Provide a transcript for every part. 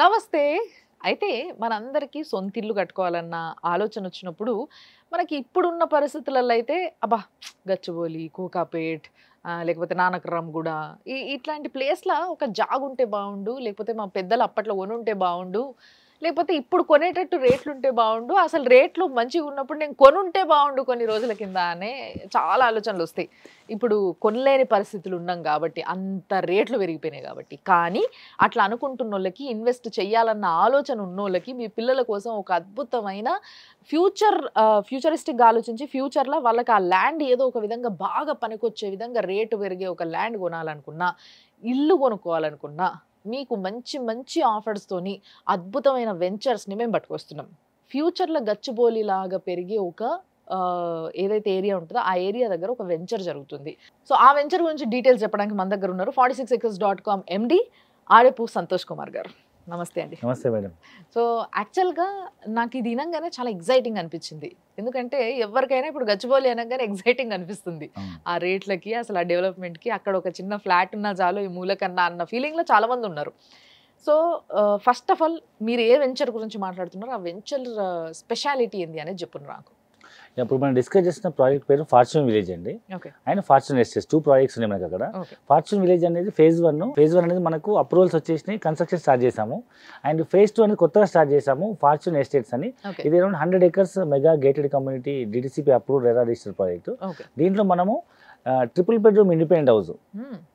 నమస్తే. అయితే మనందరికీ సొంతిల్లు కట్టుకోవాలన్న ఆలోచన వచ్చినప్పుడు, మనకి ఇప్పుడున్న పరిస్థితులలో అయితే అబ్బా! గచ్చిబౌలి, కోకాపేట్ లేకపోతే నానక్రామ్‌గూడ ఇట్లాంటి ప్లేస్‌ల ఒక జాగుంటే బావుండు. లేకపోతే మా పెద్దలు అప్పట్లో కొనుంటే బావుండు. లేకపోతే ఇప్పుడు కొనేటట్టు రేట్లుంటే బావుండు. అసలు రేట్లు మంచిగున్నప్పుడు నేను కొనుంటే బావుండు కొన్ని రోజుల కింద అనే చాలా ఆలోచనలొస్తాయి. ఇప్పుడు కొనలేని పరిస్థితులు ఉన్నాం గాబట్టి, అంత రేట్లు పెరిగిపోయినాయి గాబట్టి. కానీ అట్లా అనుకుంటున్నోళ్ళకి, ఇన్వెస్ట్ చేయాలన్న ఆలోచన ఉన్నోళ్ళకి, మీ పిల్లల కోసం ఒక అద్భుతమైన ఫ్యూచరిస్టిక్‌గా ఆలోచించి ఫ్యూచర్‌లో వాళ్ళకి ఆ ల్యాండ్ ఏదో ఒక విధంగా బాగా పనికొచ్చే విధంగా రేటు పెరిగే ఒక ల్యాండ్ కొనాలనుకున్నా, ఇల్లు కొనుక్కోవాలనుకున్నా, మీకు మంచి మంచి ఆఫర్స్‌తోని అద్భుతమైన వెంచర్స్‌ని మేము పట్టుకొస్తున్నాం. ఫ్యూచర్‌లో గచ్చిబౌలిలాగా పెరిగే ఒక ఏదైతే ఏరియా ఉంటదో ఆ ఏరియా దగ్గర ఒక వెంచర్ జరుగుతుంది. సో, ఆ వెంచర్ గురించి డీటెయిల్స్ చెప్పడానికి మన దగ్గర ఉన్నారు 46acres.com ఎండీ ఆడెపు సంతోష్ కుమార్ గారు. నమస్తే అండి. నమస్తే మేడం. సో, యాక్చువల్‌గా నాకు ఇది వినంగానే చాలా ఎక్సైటింగ్ అనిపించింది. ఎందుకంటే ఎవరికైనా ఇప్పుడు గచ్చిబౌలి అనంగానే ఎక్సైటింగ్ అనిపిస్తుంది. ఆ రేట్లకి, అసలు ఆ డెవలప్‌మెంట్‌కి అక్కడ ఒక చిన్న ఫ్లాట్ ఉన్నా చాలు ఈ మూలకన్నా అన్న ఫీలింగ్‌లో చాలా మంది ఉన్నారు. సో, ఫస్ట్ ఆఫ్ ఆల్ మీరు ఏ వెంచర్ గురించి మాట్లాడుతున్నారో ఆ వెంచర్ స్పెషాలిటీ ఏంది అనేది చెప్పుండ్రు నాకు. ఇప్పుడు మనం డిస్కస్ చేసిన ప్రాజెక్ట్ పేరు ఫార్చ్యూన్ విలేజ్ అండి. Okay. And fortune estates 2 projects ఉన్నాయి మనకి అక్కడ. ఓకే. ఫార్చ్యూన్ విలేజ్ అనేది ఫేజ్ 1. ఫేజ్ 1 అనేది మనకు అప్రూవల్స్ వచ్చేసినాయి, కన్స్ట్రక్షన్ స్టార్ట్ చేసాము. అండ్ ఫేజ్ 2 అనేది కొత్తగా స్టార్ట్ చేసాము, ఫార్చ్యూన్ ఎస్టేట్స్ అని. ఓకే. ఇది around 100 acres mega gated community DTCP approved RERA register project. Okay. దీంట్లో మనము ట్రిపుల్ బెడ్రూమ్ ఇండిపెండెంట్ హౌస్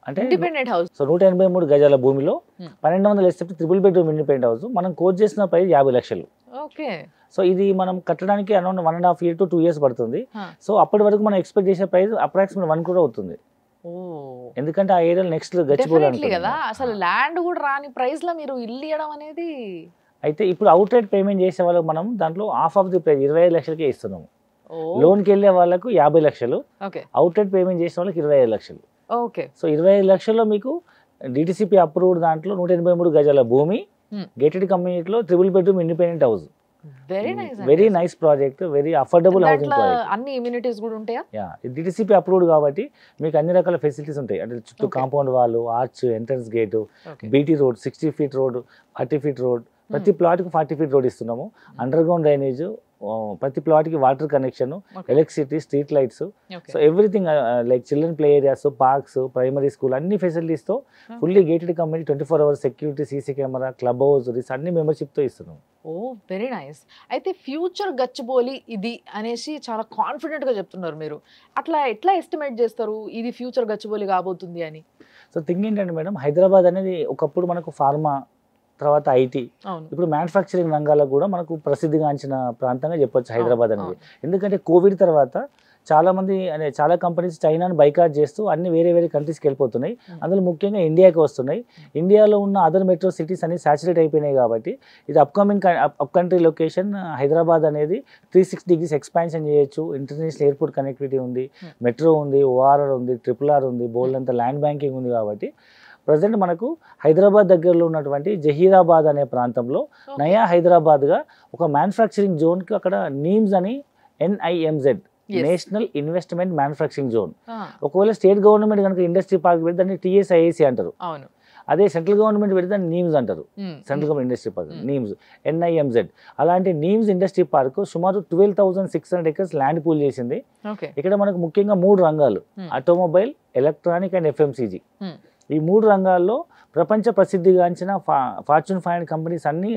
అంటే ఇండిపెండెంట్ హౌస్. సో 183 గజాల భూమిలో Hmm. 1200 SFT triple bedroom independent house. మనం కోట్ చేసిన ప్రైస్ 50 లక్షలు. ఓకే. సో ఇది మనం కట్టడానికి అరౌండ్ 1.5 year to 2 years పడుతుంది. Huh. సో అప్పటి వరకు మనం ఎక్స్పెక్ట్ చేసే ప్రైస్ అప్రాక్సిమేట్ 1 crore అవుతుంది. ఓహ్! ఎందుకంటే ఆ ఏరియాలో నెక్స్ట్ గచ్చిబౌలి డెఫినెట్లీ కదా! అసలు ల్యాండ్ కూడా రాని ప్రైస్‌లో మీరు ఇల్లు ఇయ్యడం అనేది అయితే ఇప్పుడు అవుట్ రైట్ పేమెంట్ చేసే వాళ్ళకి మనం దాంట్లో హాఫ్ ఆఫ్ ది ప్రైస్ 25 లక్షలకే ఇస్తున్నాము. ఓహ్! లోన్కి వెళ్ళే వాళ్ళకు 50 లక్షలు, ఓకే. అవుట్ రైట్ పేమెంట్ చేసే వాళ్ళకి 25 లక్షలు. ఓకే. సో 25 లక్షల్లో మీకు డిటిసిపి అప్రూవ్డ్ దాంట్లో 183 గజాల భూమి, Hmm. గేటెడ్ కమ్యూనిటీలో triple bedroom independent house. Very nice. Very nice project, very affordable housing దాంట్లో ప్రాజెక్ట్. అన్ని ఇమ్యూనిటీస్ కూడా ఉంటాయా? యా డిటిసిపి అప్రూవ్డ్ కాబట్టి మీకు అన్ని రకాల ఫెసిలిటీస్ ఉంటాయి. అంటే చుట్టూ Okay. కాంపౌండ్ వాళ్ళు, arch, entrance gate, okay. BT road, 60 feet road, 40 feet road, ప్రతి ప్లాట్కి 40 feet రోడ్ ఇస్తున్నాము. అండర్ గ్రౌండ్ డ్రైనేజ్, ప్రతి ప్లాట్కి water connection, okay. Electricity, street lights, okay. So everything like children play areas, parks, primary school అన్ని ఫెసిలిటీస్తో fully gated community, 24 hours security, CC camera, club house, అన్ని మెంబర్షిప్తో ఇస్తున్నాము. ఓహ్! Very nice. అయితే future Gachibowli ఇది అనేసి చాలా కాన్ఫిడెంట్‌గా చెప్తున్నారు మీరు. అట్లా ఎట్లా ఎస్టిమేట్ చేస్తారు ఇది ఫ్యూచర్ గచ్చిబౌలి కాబోతుంది అని? సో థింగ్ ఏంటంటే మేడం, హైదరాబాద్ అనేది ఒకప్పుడు మనకు ఫార్మా, తర్వాత ఐటీ, అవును. ఇప్పుడు మ్యానుఫ్యాక్చరింగ్ రంగాలకు కూడా మనకు ప్రసిద్ధిగాంచిన ప్రాంతంగా చెప్పొచ్చు హైదరాబాద్ అనేది. అవును. ఎందుకంటే కోవిడ్ తర్వాత చాలా కంపెనీస్ చైనాను బైకాట్ చేస్తూ అన్ని వేరే వేరే కంట్రీస్కి వెళ్ళిపోతున్నాయి. అందులో ముఖ్యంగా ఇండియాకి వస్తున్నాయి. ఇండియాలో ఉన్న అదర్ మెట్రో సిటీస్ అన్ని సాచురేట్ అయిపోయినాయి కాబట్టి ఇది అప్ కంట్రీ లొకేషన్. హైదరాబాద్ అనేది 360 degrees ఎక్స్పాన్షన్ చేయొచ్చు. ఇంటర్నేషనల్ ఎయిర్పోర్ట్ కనెక్టివిటీ ఉంది, మెట్రో ఉంది, ఓఆర్ఆర్ ఉంది, RRR ఉంది, బోల్డ్ అంత ల్యాండ్ బ్యాంకింగ్ ఉంది. కాబట్టి ప్రజెంట్ మనకు హైదరాబాద్ దగ్గరలో ఉన్నటువంటి జహీరాబాద్ అనే ప్రాంతంలో నయా హైదరాబాద్గా ఒక మ్యానుఫ్యాక్చరింగ్ జోన్కి అక్కడ నీమ్స్ అని NIMZ Yes. National investment manufacturing zone. ఆ, ఒకవేళ స్టేట్ గవర్నమెంట్ కనుక ఇండస్ట్రీ పార్క్ పెడితే దాన్ని TSIAC అంటారు. అవును. అదే సెంట్రల్ గవర్నమెంట్ పెడితే దాన్ని నీమ్స్ అంటారు. హ్మ్. Central government industry park NIMS, NIMZ. అలాంటి నీమ్స్ ఇండస్ట్రీ పార్క్ సుమారు 12,600 acres ల్యాండ్ పూల్ చేసింది. ఓకే. ఇక్కడ మనకు ముఖ్యంగా 3 రంగాలు, ఆటోమొబైల్, ఎలక్ట్రానిక్ అండ్ FMCG. హ్మ్. ఈ 3 రంగాల్లో ప్రపంచ ప్రసిద్ధిగాంచిన ఫార్చ్యూన్ 500 కంపెనీస్ అన్నీ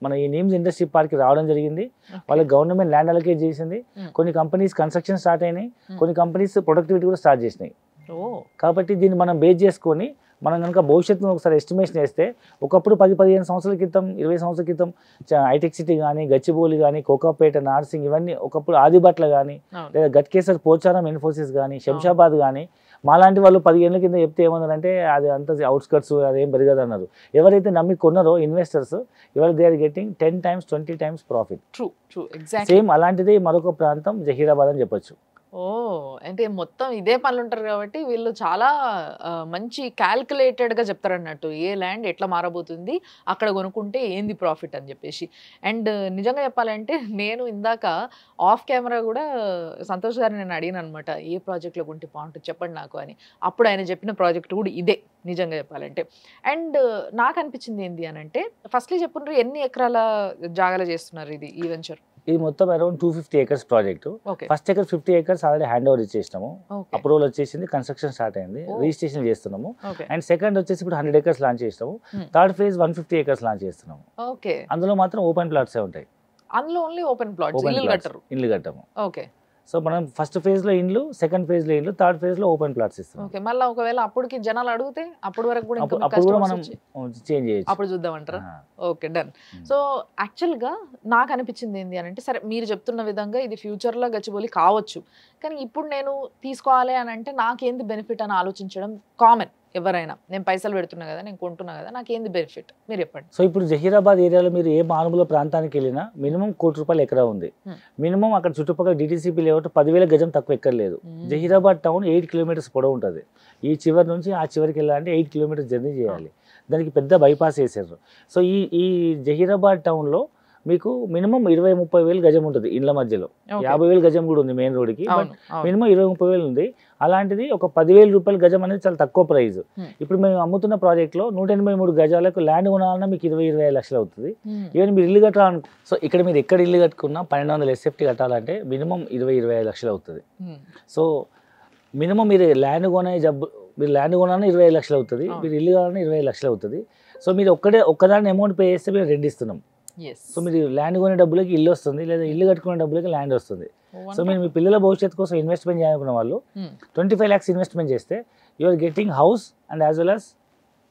మన ఈ నీమ్స్ ఇండస్ట్రీ పార్క్కి రావడం జరిగింది. వాళ్ళకి గవర్నమెంట్ ల్యాండ్ అలొకేట్ చేసింది. కొన్ని కంపెనీస్ కన్స్ట్రక్షన్ స్టార్ట్ అయినాయి, కొన్ని కంపెనీస్ ప్రొడక్టివిటీ కూడా స్టార్ట్ చేసినాయి. ఓహ్! కాబట్టి దీన్ని మనం బేస్ చేసుకొని మనం కనుక భవిష్యత్తులో ఒకసారి ఎస్టిమేషన్ వేస్తే ఒకప్పుడు 10-15 సంవత్సరాల క్రితం, 20 సంవత్సరాల క్రితం హైటెక్ సిటీ కానీ, గచ్చిబౌలి కానీ, కోకాపేట, నార్సింగ్ ఇవన్నీ ఒకప్పుడు ఆదిబట్ల కానీ, అవును. లేదా గట్కేసర్, పోచారం, ఇన్ఫోసిస్ కానీ, శంషాబాద్ కానీ, మాలాంటి వాళ్ళు 10 ఏళ్ళ కింద చెప్తే ఏమన్నారంటే అది అంత అవుట్స్కట్స్, అదేం పెరగదు అన్నారు. ఎవరైతే నమ్మి కొన్నారో ఇన్వెస్టర్స్ ఇవాళ they are getting 10 times 20 times profit. True. Exactly. Same అలాంటిదే మరొక ప్రాంతం జహీరాబాద్ అని చెప్పొచ్చు. అంటే మొత్తం ఇదే పనులుంటారు కాబట్టి వీళ్ళు చాలా మంచి క్యాలిక్యులేటెడ్‌గా చెప్తారన్నట్టు. ఏ ల్యాండ్ ఎట్లా మారబోతుంది, అక్కడ కొనుక్కుంటే ఏంది ప్రాఫిట్ అని చెప్పేసి. అండ్ నిజంగా చెప్పాలంటే నేను ఇందాక ఆఫ్ కెమెరా గూడా సంతోష్ గారిని నేను అడిగాననమాట. ఏ ప్రాజెక్ట్‌లో కొంటే బావుంటది చెప్పండి నాకు అని. అప్పుడు ఆయన చెప్పిన ప్రాజెక్ట్ కూడా ఇదే నిజంగా చెప్పాలంటే. అండ్ నాకనిపించింది ఏంది అనంటే ఫస్ట్‌లీ చెప్పుండ్రి ఎన్ని ఎకరాల జాగాలో చేస్తున్నారు ఈ వెంచర్? ఇది మొత్తం around 250 acres project. Okay. First acre 50 acres already hand over ఇచ్చేసినాము. ఓకే. అప్రూవల్ వచ్చేసింది, కన్స్ట్రక్షన్ స్టార్ట్ అయింది, రిజిస్ట్రేషన్ చేస్తున్నాము. ఓకే. అండ్ సెకండ్ వచ్చేసి ఇప్పుడు 100 ఏకర్స్ లాంచ్ చేసినాము. థర్డ్ ఫేజ్ 150 ఏకర్స్ లాంచ్ చేస్తున్నాము. ఓకే. అందులో మాత్రం ఓపెన్ ప్లాట్సే ఉంటాయి. అందులో ఓన్లీ ఓపెన్ ప్లాట్స్, ఓపెన్ ఇల్లు ప్లాట్స్, కట్టరు. ఇల్లు కట్టము. ఓకే. సో మనం ఫస్ట్ ఫేజ్ లో ఇండ్లు, సెకండ్ ఫేజ్ లో ఇండ్లు, థర్డ్ ఫేజ్ లో ఓపెన్ ప్లాట్స్ ఇస్తాం. ఓకే. మళ్ళీ ఒకవేళ అప్పటికి జనాలు అడిగితే అప్పటి వరకు కూడా ఇంకా అప్పుడు కూడా మనం కస్టమర్స్ చేంజ్ చేయొచ్చు. అప్పుడు చూద్దామంటారా? Okay, done. సో యాక్చువల్గా నాకు అనిపించింది ఏంటి అని అంటే, సరే మీరు చెప్తున్న విధంగా ఇది ఫ్యూచర్లో గచ్చిబౌలి కావచ్చు, కానీ ఇప్పుడు నేను తీసుకోవాలి అని అంటే నాకేంది బెనిఫిట్ అని ఆలోచించడం కామన్ ఎవరైనా. నేను పైసలు పెడుతున్నా కదా, నేను కొంటున్నా కదా, నాకేంది బెనిఫిట్ మీరు చెప్పండి. సో ఇప్పుడు జహీరాబాద్ ఏరియాలో మీరు ఏ మారుమూల ప్రాంతానికి వెళ్ళినా మినిమం ₹1,00,00,000 ఎకరా ఉంది. మినిమం అక్కడ చుట్టుపక్కల డిటిసిపి లేఅవుట్ 10,000 గజం తక్కువ ఎక్కర్లేదు. జహీరాబాద్ టౌన్ 8 కిలోమీటర్స్ పొడవు ఉంటుంది. ఈ చివరి నుంచి ఆ చివరికి వెళ్ళాలంటే 8 కిలోమీటర్స్ జర్నీ చేయాలి. దానికి పెద్ద బైపాస్ వేసారు. సో ఈ జహీరాబాద్ టౌన్లో మీకు మినిమం 20-30 వేలు గజం ఉంటుంది ఇండ్ల మధ్యలో. 50,000 గజం కూడా ఉంది మెయిన్ రోడ్కి, బట్ మినిమం 20-30 వేలు ఉంది. అలాంటిది ఒక ₹10,000 గజం అనేది చాలా తక్కువ ప్రైస్. ఇప్పుడు మేము అమ్ముతున్న ప్రాజెక్ట్లో 183 గజాలకు ల్యాండ్ కొనాలన్నా మీకు 20-25 లక్షలు అవుతుంది. ఈవెన్ మీరు ఇల్లు కట్టాలనుకో, సో ఇక్కడ మీరు ఎక్కడ ఇల్లు కట్టుకున్నా 1200 SFT కట్టాలంటే మినిమం 20-25 లక్షలు అవుతుంది. సో మినిమం మీరు ల్యాండ్ కొనాలన్నా 25 లక్షలు అవుతుంది, మీరు ఇల్లు కావాలన్నా 25 లక్షలు అవుతుంది. సో మీరు ఒక్కదాన్ని అమౌంట్ పే చేస్తే మేము రెండు ఇస్తున్నాం. సో మీరు ల్యాండ్ కొనే డబ్బులకి ఇల్లు వస్తుంది, లేదా ఇల్లు కట్టుకునే డబ్బులకి ల్యాండ్ వస్తుంది. సో మీరు మీ పిల్లల భవిష్యత్తు కోసం ఇన్వెస్ట్మెంట్ చేయాలనుకున్న వాళ్ళు 25 lakhs ఇన్వెస్ట్మెంట్ చేస్తే you are getting house and as well as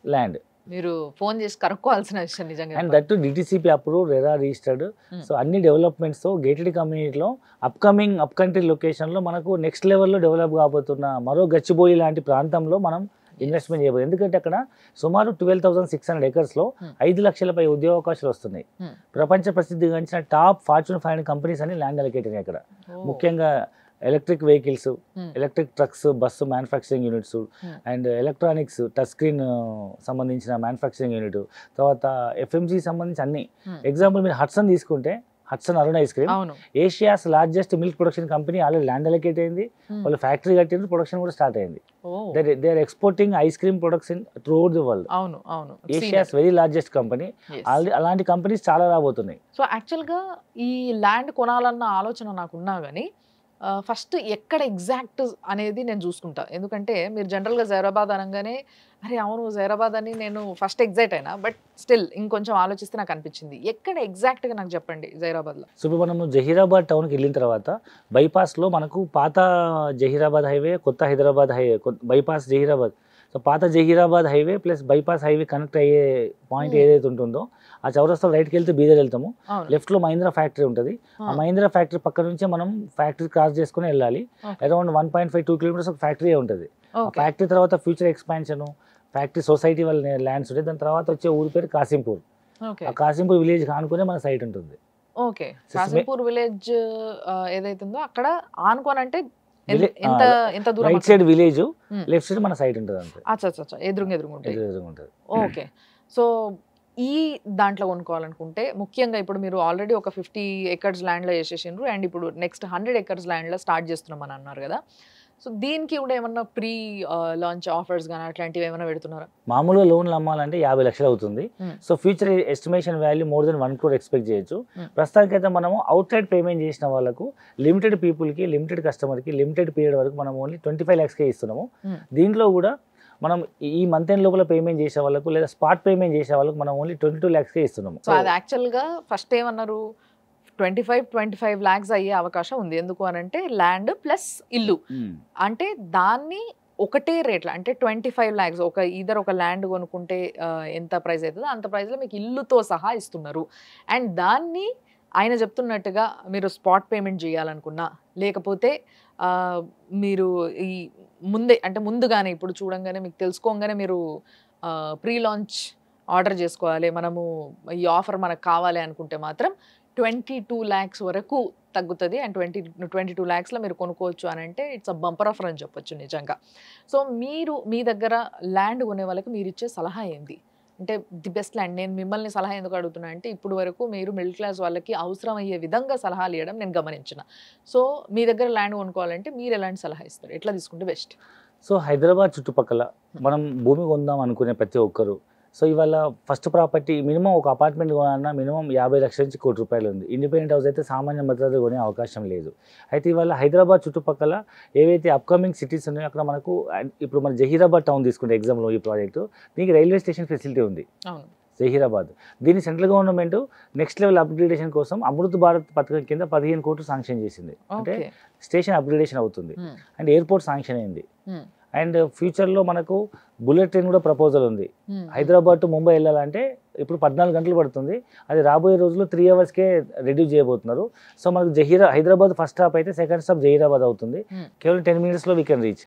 land. మీరు ఫోన్ చేసి కనుక్కోవాల్సిన విషయం నిజంగా. And that DTCP approve, RERA registered. So అన్ని డెవలప్మెంట్స్తో గేటెడ్ కమ్యూనిటీలో అప్ కంట్రీ లొకేషన్లో మనకు నెక్స్ట్ లెవెల్లో డెవలప్ కాబోతున్న మరో గచ్చిబౌలి లాంటి ప్రాంతంలో మనం ఇన్వెస్ట్మెంట్ చేయబోదు. ఎందుకంటే అక్కడ సుమారు 12,600 ఏకర్స్లో 5 లక్షలపై ఉద్యోగ అవకాశాలు వస్తున్నాయి. ప్రపంచ ప్రసిద్ధిగాంచిన టాప్ Fortune 500 కంపెనీస్ అని ల్యాండ్ అలొకేట్ అయినాయి అక్కడ. ముఖ్యంగా electric vehicles, electric trucks, bus manufacturing units, and electronics touch screen సంబంధించిన మ్యానుఫ్యాక్చరింగ్ యూనిట్, తర్వాత FMG సంబంధించి అన్ని. ఎగ్జాంపుల్ మీరు హట్సన్ తీసుకుంటే, Hatsun Arun ice cream Asia's largest milk production company, already land allocate అయింది, వాళ్ళు ఫ్యాక్టరీ కట్టిండ్రు, ప్రొడక్షన్ కూడా స్టార్ట్ అయింది. They are exporting ice cream products in throughout the world. Asia's very largest company. అలాంటి కంపెనీస్ చాలా రాబోతున్నాయి. సో యాక్చువల్గా ఈ ల్యాండ్ కొనాలన్న ఆలోచన నాకున్నా కానీ ఫస్ట్ ఎక్కడ ఎగ్జాక్ట్ అనేది నేను చూసుకుంటా. ఎందుకంటే మీరు జనరల్గా జైరాబాద్ అనగానే అరే అవును జైరాబాద్ అని నేను ఫస్ట్ ఎగ్జైట్ అయినా, బట్ స్టిల్ ఇంకొంచెం ఆలోచిస్తే నాకు అనిపించింది ఎక్కడ ఎగ్జాక్ట్గా నాకు చెప్పండి జైరాబాద్లో. సో ఇప్పుడు మనము జహీరాబాద్ టౌన్కి వెళ్ళిన తర్వాత బైపాస్లో మనకు పాత జహీరాబాద్ హైవే, కొత్త Hyderabad highway, bypass Zaheerabad. So పాత Zaheerabad highway plus bypass highway connect అయ్యే పాయింట్ ఏదైతే ఉంటుందో ఆ చౌరస్తాలో రైట్కి వెళ్తే బీదర్ వెళ్తాము. లెఫ్ట్లో మహీంద్రా ఫ్యాక్టరీ ఉంటుంది. ఆ మహీంద్రా ఫ్యాక్టరీ పక్క నుంచే మనం ఫ్యాక్టరీ క్రాస్ చేసుకుని వెళ్ళాలి. అరౌండ్ 1.5-2 కిలోమీటర్స్ ఒక ఫ్యాక్టరీ ఉంటుంది. ఆ ఫ్యాక్టరీ తర్వాత ఫ్యూచర్ ఎక్స్పాన్షన్, ఫ్యాక్టరీ సొసైటీ వాళ్ళ ల్యాండ్స్ ఉంటాయి. దాని తర్వాత వచ్చే ఊరి పేరు కాసింపూర్. ఆ కాసింపూర్ విలేజ్ ఆనుకునే మన సైట్ ఉంటుంది. ఓకే, కాసింపూర్ విలేజ్ ఏదైతుందో అక్కడ ఆనుకోనంటే right side village, left side మన సైట్ ఉంటుంది అంతే. అచ్చా ఎదురుగా ఉంటుంది. ఓకే, సో ఈ దాంట్లో కొనుక్కోవాలనుకుంటే ముఖ్యంగా ఇప్పుడు మీరు ఆల్రెడీ ఒక 50 acres ల్యాండ్లో చేసేసిండ్రు, అండ్ ఇప్పుడు నెక్స్ట్ 100 acres ల్యాండ్లో స్టార్ట్ చేస్తున్నామని అన్నారు కదా. సో దీనికి కూడా ఏమన్నా ప్రీ లాంచ్ ఆఫర్స్ కానీ అట్లాంటివి ఏమైనా పెడుతున్నారా? మామూలుగా లోన్లు అమ్మాలంటే 50 లక్షలు అవుతుంది. So future estimation value more than 1 crore expect చేయొచ్చు. ప్రస్తుతానికైతే మనము అవుట్సైడ్ పేమెంట్ చేసిన వాళ్ళకు, లిమిటెడ్ పీపుల్కి, లిమిటెడ్ కస్టమర్కి, లిమిటెడ్ పీరియడ్ వరకు మనం ఓన్లీ 25 lakhsకే ఇస్తున్నాము. దీంట్లో కూడా మనం ఈ మంత్ ఎండ్ లోపల పేమెంట్ చేసే వాళ్ళకు లేదా స్పాట్ పేమెంట్ చేసే వాళ్ళకు మనం ఓన్లీ 22 lakhsకే ఇస్తున్నాము. సో అది యాక్చువల్గా ఫస్ట్ ఏమన్నారు 25 lakhs అయ్యే అవకాశం ఉంది. ఎందుకు అని అంటే ల్యాండ్ ప్లస్ ఇల్లు అంటే దాన్ని ఒకటే రేట్ల అంటే 25 lakhs ఒక ల్యాండ్ కొనుక్కుంటే ఎంత ప్రైస్ అవుతుందో అంత ప్రైస్లో మీకు ఇల్లుతో సహా ఇస్తున్నారు. అండ్ దాన్ని ఆయన చెప్తున్నట్టుగా మీరు స్పాట్ పేమెంట్ చేయాలనుకున్నా, లేకపోతే మీరు ఈ ముందుగానే ఇప్పుడు చూడంగానే మీకు తెలుసుకోగానే మీరు ప్రీ లాంచ్ ఆర్డర్ చేసుకోవాలి, మనము ఈ ఆఫర్ మనకు కావాలి అనుకుంటే మాత్రం 22 lakhs వరకు తగ్గుతుంది అండ్ 22 lakhsలో మీరు కొనుక్కోవచ్చు అని అంటే ఇట్స్ అ బంపర్ ఆఫర్ అని చెప్పొచ్చు నిజంగా. సో మీరు మీ దగ్గర ల్యాండ్ కొనే వాళ్ళకి మీరు ఇచ్చే సలహా ఏంది? అంటే ది బెస్ట్ ల్యాండ్. నేను మిమ్మల్ని సలహా ఎందుకు అడుగుతున్నా అంటే ఇప్పుడు వరకు మీరు మిడిల్ క్లాస్ వాళ్ళకి అవసరం అయ్యే విధంగా సలహాలు ఇవ్వడం నేను గమనించిన. సో మీ దగ్గర ల్యాండ్ కొనుక్కోవాలంటే మీరు ఎలాంటి సలహా ఇస్తారు? ఎట్లా తీసుకుంటే బెస్ట్? సో హైదరాబాద్ చుట్టుపక్కల మనం భూమి కొందాం అనుకునే ప్రతి ఒక్కరు, సో ఇవాళ ఫస్ట్ ప్రాపర్టీ మినిమం ఒక అపార్ట్మెంట్ కొనాలన్నా మినిమం 50 లక్షల నుంచి ₹1 కోటి ఉంది. ఇండిపెండెంట్ హౌస్ అయితే సామాన్య మధ్యతరగతి కొనే అవకాశం లేదు. అయితే ఇవాళ హైదరాబాద్ చుట్టుపక్కల ఏవైతే అప్కమింగ్ సిటీస్ ఉన్నాయో అక్కడ మనకు ఇప్పుడు మన జహీరాబాద్ టౌన్ తీసుకుంటే ఎగ్జాంపుల్ ఈ ప్రాజెక్టు, దీనికి రైల్వే స్టేషన్ ఫెసిలిటీ ఉంది అవును. జహీరాబాద్. దీన్ని central government next level upgradation కోసం అమృత్ భారత్ పథకం కింద 15 కోట్లు శాంక్షన్ చేసింది. అంటే ఓకే. స్టేషన్ అప్గ్రేడేషన్ అవుతుంది మ్మ్. అండ్ ఎయిర్పోర్ట్ శాంక్షన్ అయింది. మ్మ్. అండ్ ఫ్యూచర్లో మనకు బుల్లెట్ ట్రైన్ కూడా ప్రపోజల్ ఉంది. మ్మ్. హైదరాబాద్ టు ముంబై వెళ్ళాలంటే ఇప్పుడు 14 గంటలు పడుతుంది, అది రాబోయే రోజుల్లో 3 అవర్స్కే రెడ్యూస్ చేయబోతున్నారు. సో మనకు హైదరాబాద్ ఫస్ట్ స్టాప్ అయితే సెకండ్ స్టాప్ జహీరాబాద్ అవుతుంది. మ్మ్. కేవలం 10 minutesలో వీ కెన్ రీచ్.